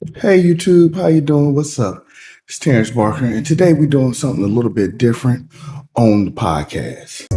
Hey YouTube, how you doing? What's up? It's Terrence Barker, and today we're doing something a little bit different on the podcast.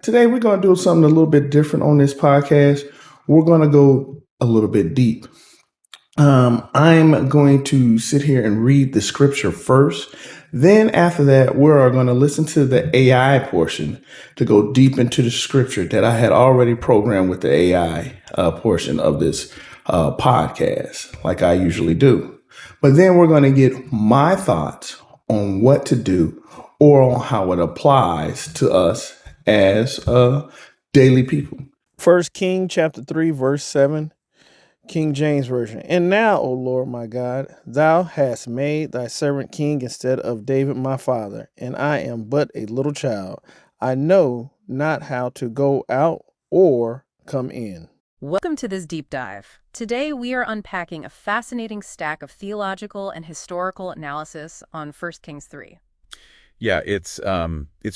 Today we're going to do something a little bit different on this podcast. We're going to go a little bit deep. I'm going to sit here and read the scripture first. Then after that, we're going to listen to the AI portion to go deep into the scripture that I had already programmed with the AI portion of this podcast, like I usually do. But then we're going to get my thoughts on what to do or on how it applies to us as daily people. First King chapter 3, verse 7. King James Version. And now, O Lord my God, thou hast made thy servant king instead of David my father, and I am but a little child. I know not how to go out or come in. Welcome to this deep dive. Today we are unpacking a fascinating stack of theological and historical analysis on 1 Kings 3. Yeah, it's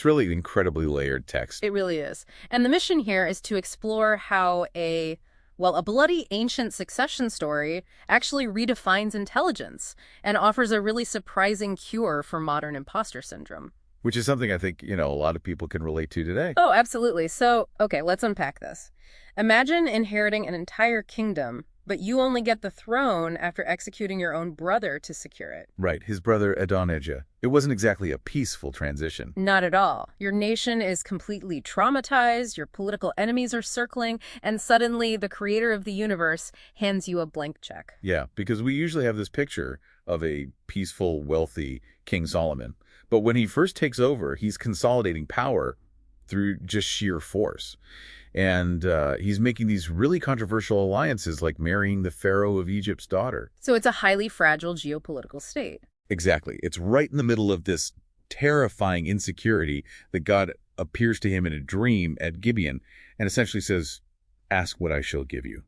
really an incredibly layered text. It really is. And the mission here is to explore how a bloody ancient succession story actually redefines intelligence and offers a really surprising cure for modern imposter syndrome. Which is something I think, a lot of people can relate to today. Oh, absolutely. So, okay, let's unpack this. Imagine inheriting an entire kingdom, but you only get the throne after executing your own brother to secure it. Right, his brother Adonijah. It wasn't exactly a peaceful transition. Not at all. Your nation is completely traumatized, your political enemies are circling, and suddenly the creator of the universe hands you a blank check. Yeah, because we usually have this picture of a peaceful, wealthy King Solomon. But when he first takes over, he's consolidating power through just sheer force. And he's making these really controversial alliances, like marrying the Pharaoh of Egypt's daughter. So it's a highly fragile geopolitical state. Exactly. It's right in the middle of this terrifying insecurity that God appears to him in a dream at Gibeon and essentially says, "Ask what I shall give you."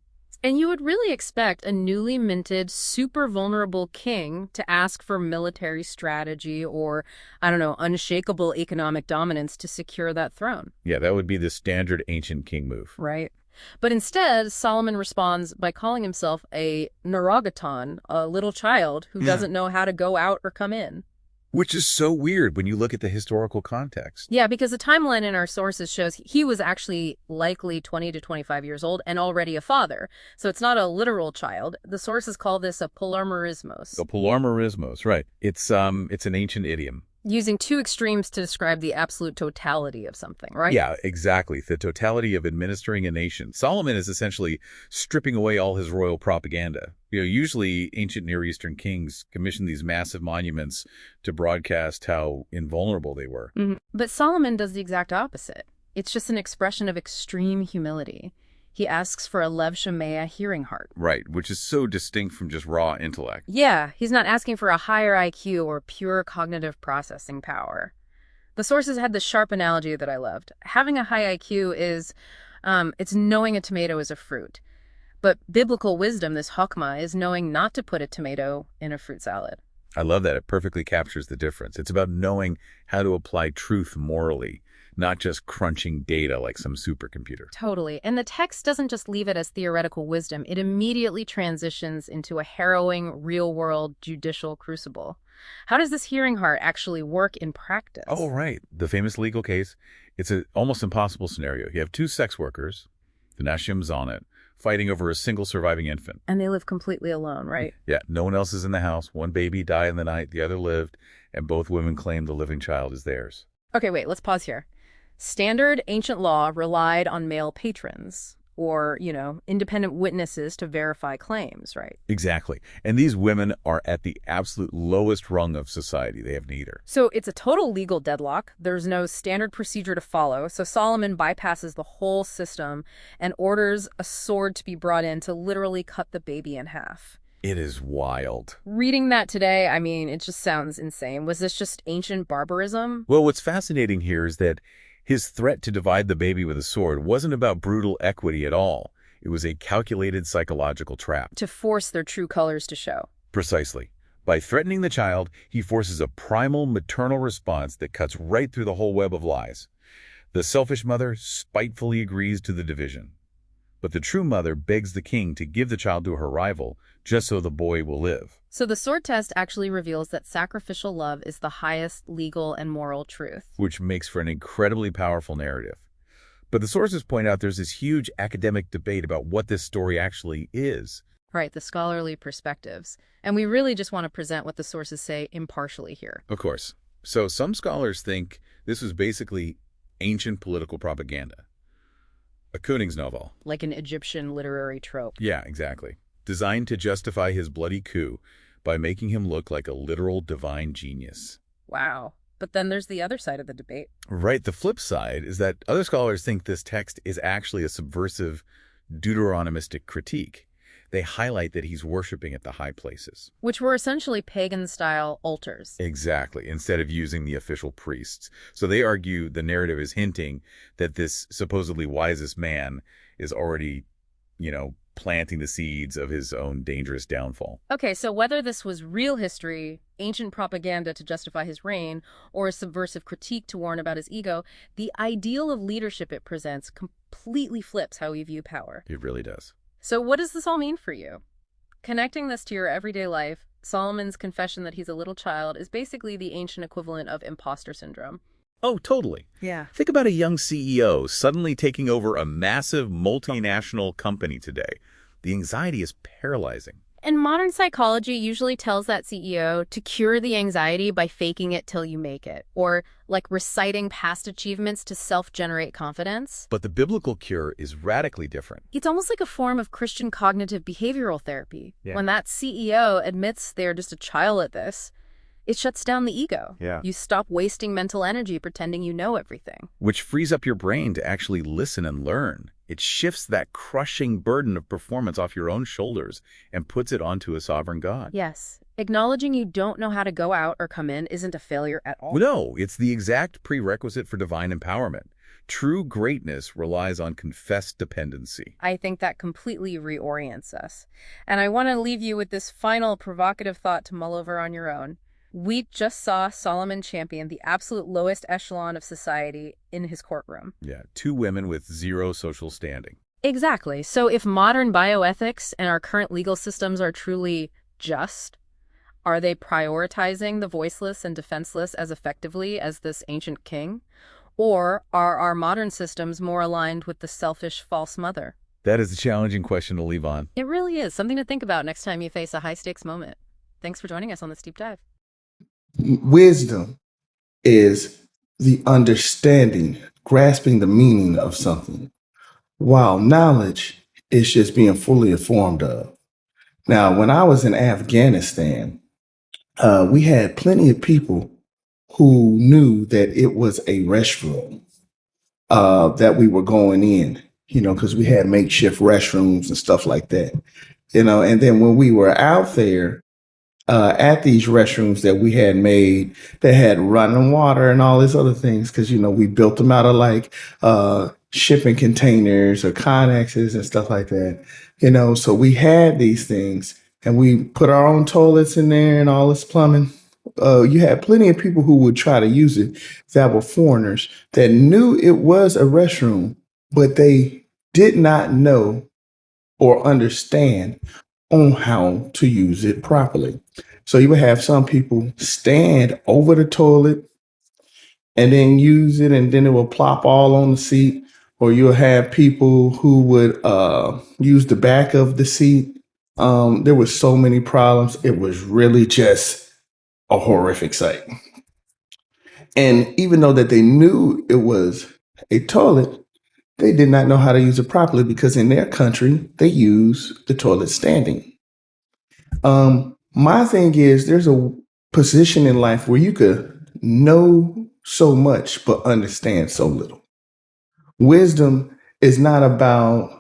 And you would really expect a newly minted, super vulnerable king to ask for military strategy or, unshakable economic dominance to secure that throne. Yeah, that would be the standard ancient king move. Right. But instead, Solomon responds by calling himself a neurogaton, a little child who doesn't know how to go out or come in. Which is so weird when you look at the historical context. Yeah, because the timeline in our sources shows he was actually likely 20 to 25 years old and already a father. So it's not a literal child. The sources call this a polymerismos. The polymerismos, right. It's an ancient idiom. Using two extremes to describe the absolute totality of something, right? Yeah, exactly. The totality of administering a nation. Solomon is essentially stripping away all his royal propaganda. Usually ancient Near Eastern kings commissioned these massive monuments to broadcast how invulnerable they were. Mm-hmm. But Solomon does the exact opposite. It's just an expression of extreme humility. He asks for a Lev Shemaiah hearing heart. Right, which is so distinct from just raw intellect. Yeah, he's not asking for a higher IQ or pure cognitive processing power. The sources had this sharp analogy that I loved. Having a high IQ is, it's knowing a tomato is a fruit. But biblical wisdom, this chokmah, is knowing not to put a tomato in a fruit salad. I love that. It perfectly captures the difference. It's about knowing how to apply truth morally, not just crunching data like some supercomputer. Totally. And the text doesn't just leave it as theoretical wisdom. It immediately transitions into a harrowing, real-world judicial crucible. How does this hearing heart actually work in practice? Oh, right. The famous legal case. It's an almost impossible scenario. You have two sex workers, the Nashim Zonnet, fighting over a single surviving infant. And they live completely alone, right? Yeah, no one else is in the house. One baby died in the night, the other lived, and both women claim the living child is theirs. Okay, wait, let's pause here. Standard ancient law relied on male patrons or, independent witnesses to verify claims, right? Exactly. And these women are at the absolute lowest rung of society. They have neither. So it's a total legal deadlock. There's no standard procedure to follow. So Solomon bypasses the whole system and orders a sword to be brought in to literally cut the baby in half. It is wild. Reading that today, it just sounds insane. Was this just ancient barbarism? Well, what's fascinating here is that His threat to divide the baby with a sword wasn't about brutal equity at all. It was a calculated psychological trap. To force their true colors to show. Precisely. By threatening the child, he forces a primal maternal response that cuts right through the whole web of lies. The selfish mother spitefully agrees to the division. But the true mother begs the king to give the child to her rival, just so the boy will live. So the sword test actually reveals that sacrificial love is the highest legal and moral truth. Which makes for an incredibly powerful narrative. But the sources point out there's this huge academic debate about what this story actually is. Right, the scholarly perspectives. And we really just want to present what the sources say impartially here. Of course. So some scholars think this was basically ancient political propaganda. A Königsnovel. Like an Egyptian literary trope. Yeah, exactly. Designed to justify his bloody coup by making him look like a literal divine genius. Wow. But then there's the other side of the debate. Right. The flip side is that other scholars think this text is actually a subversive Deuteronomistic critique. They highlight that he's worshiping at the high places. Which were essentially pagan-style altars. Exactly, instead of using the official priests. So they argue the narrative is hinting that this supposedly wisest man is already, planting the seeds of his own dangerous downfall. Okay, so whether this was real history, ancient propaganda to justify his reign, or a subversive critique to warn about his ego, the ideal of leadership it presents completely flips how we view power. It really does. So what does this all mean for you? Connecting this to your everyday life, Solomon's confession that he's a little child is basically the ancient equivalent of imposter syndrome. Oh, totally. Yeah. Think about a young CEO suddenly taking over a massive multinational company today. The anxiety is paralyzing. And modern psychology usually tells that CEO to cure the anxiety by faking it till you make it, or like reciting past achievements to self-generate confidence. But the biblical cure is radically different. It's almost like a form of Christian cognitive behavioral therapy. Yeah. When that CEO admits they're just a child at this, it shuts down the ego. Yeah. You stop wasting mental energy pretending you know everything. Which frees up your brain to actually listen and learn. It shifts that crushing burden of performance off your own shoulders and puts it onto a sovereign God. Yes. Acknowledging you don't know how to go out or come in isn't a failure at all. No, it's the exact prerequisite for divine empowerment. True greatness relies on confessed dependency. I think that completely reorients us. And I want to leave you with this final provocative thought to mull over on your own. We just saw Solomon champion the absolute lowest echelon of society in his courtroom. Yeah, two women with zero social standing. Exactly. So if modern bioethics and our current legal systems are truly just, are they prioritizing the voiceless and defenseless as effectively as this ancient king? Or are our modern systems more aligned with the selfish false mother? That is a challenging question to leave on. It really is. Something to think about next time you face a high-stakes moment. Thanks for joining us on this deep dive. Wisdom is the understanding, grasping the meaning of something, while knowledge is just being fully informed of. Now, when I was in Afghanistan, we had plenty of people who knew that it was a restroom that we were going in, because we had makeshift restrooms and stuff like that, and then when we were out there, at these restrooms that we had made, they had running water and all these other things because, we built them out of like shipping containers or connexes and stuff like that, so we had these things and we put our own toilets in there and all this plumbing. You had plenty of people who would try to use it that were foreigners that knew it was a restroom, but they did not know or understand on how to use it properly. So you would have some people stand over the toilet and then use it, and then it will plop all on the seat. Or you'll have people who would use the back of the seat. There were so many problems. It was really just a horrific sight. And even though that they knew it was a toilet, they did not know how to use it properly because in their country, they use the toilet standing. My thing is there's a position in life where you could know so much, but understand so little. Wisdom is not about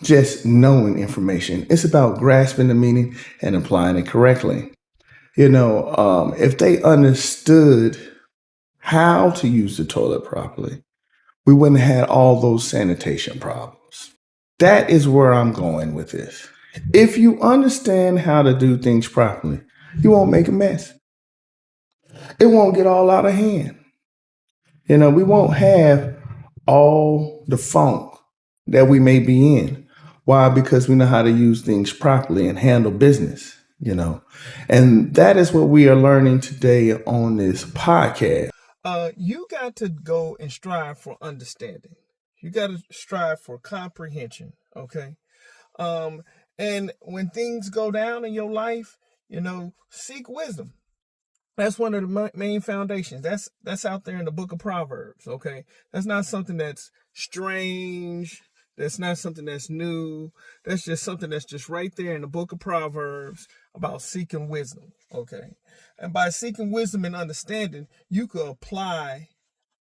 just knowing information. It's about grasping the meaning and applying it correctly. If they understood how to use the toilet properly, we wouldn't have had all those sanitation problems. That is where I'm going with this. If you understand how to do things properly, you won't make a mess. It won't get all out of hand. We won't have all the funk that we may be in. Why? Because we know how to use things properly and handle business. And that is what we are learning today on this podcast. You got to go and strive for understanding. You got to strive for comprehension, okay? And when things go down in your life, seek wisdom. That's one of the main foundations. That's out there in the book of Proverbs, okay? That's not something that's strange. That's not something that's new. That's just something that's just right there in the book of Proverbs about seeking wisdom, okay? And by seeking wisdom and understanding, you could apply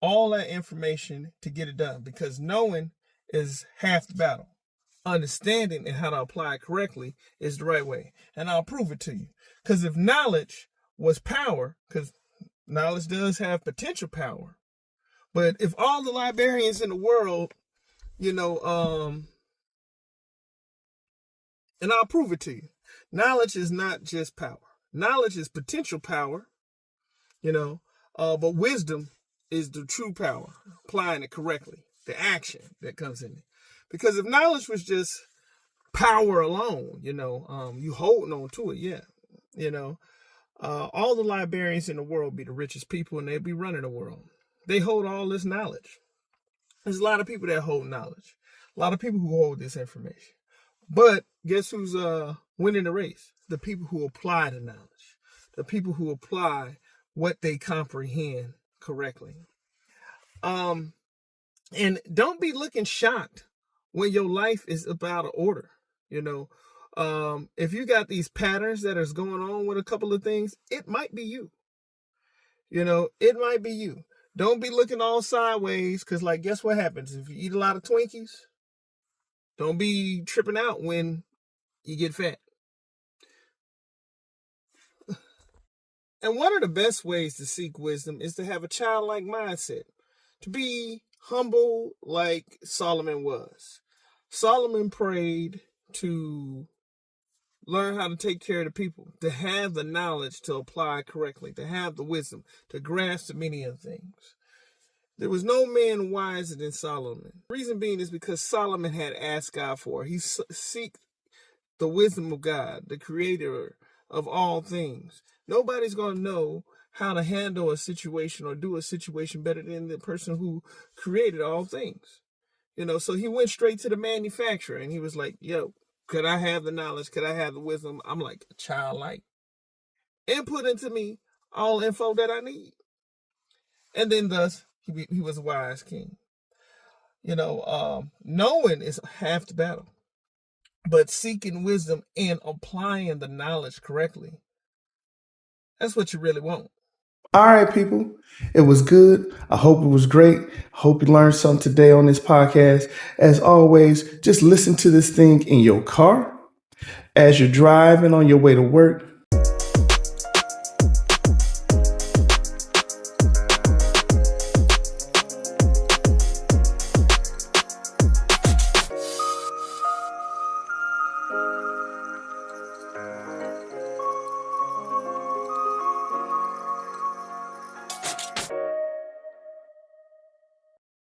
all that information to get it done, because knowing is half the battle. Understanding and how to apply it correctly is the right way. And I'll prove it to you. Because if knowledge was power, because knowledge does have potential power, but if all the librarians in the world, and I'll prove it to you, knowledge is not just power. Knowledge is potential power, but wisdom is the true power, applying it correctly, the action that comes in it. Because if knowledge was just power alone, you holding on to it, all the librarians in the world be the richest people, and they'd be running the world. They hold all this knowledge. There's a lot of people that hold knowledge, a lot of people who hold this information. But guess who's winning the race? The people who apply the knowledge, the people who apply what they comprehend correctly. And don't be looking shocked when your life is out of order. If you got these patterns that is going on with a couple of things, it might be you. It might be you. Don't be looking all sideways, because guess what happens? If you eat a lot of Twinkies, don't be tripping out when you get fat. And one of the best ways to seek wisdom is to have a childlike mindset, to be humble like Solomon was. Solomon prayed to learn how to take care of the people, to have the knowledge to apply correctly, to have the wisdom, to grasp the meaning of things. There was no man wiser than Solomon. The reason being is because Solomon had asked God for it. He seek the wisdom of God, the creator of all things. Nobody's going to know how to handle a situation or do a situation better than the person who created all things. So he went straight to the manufacturer, and he was like, yo, could I have the knowledge? Could I have the wisdom? I'm like a childlike. Input into me all info that I need. And then thus, he was a wise king. Knowing is half the battle. But seeking wisdom and applying the knowledge correctly, that's what you really want. All right, people. It was good. I hope it was great. I hope you learned something today on this podcast. As always, just listen to this thing in your car, as you're driving on your way to work,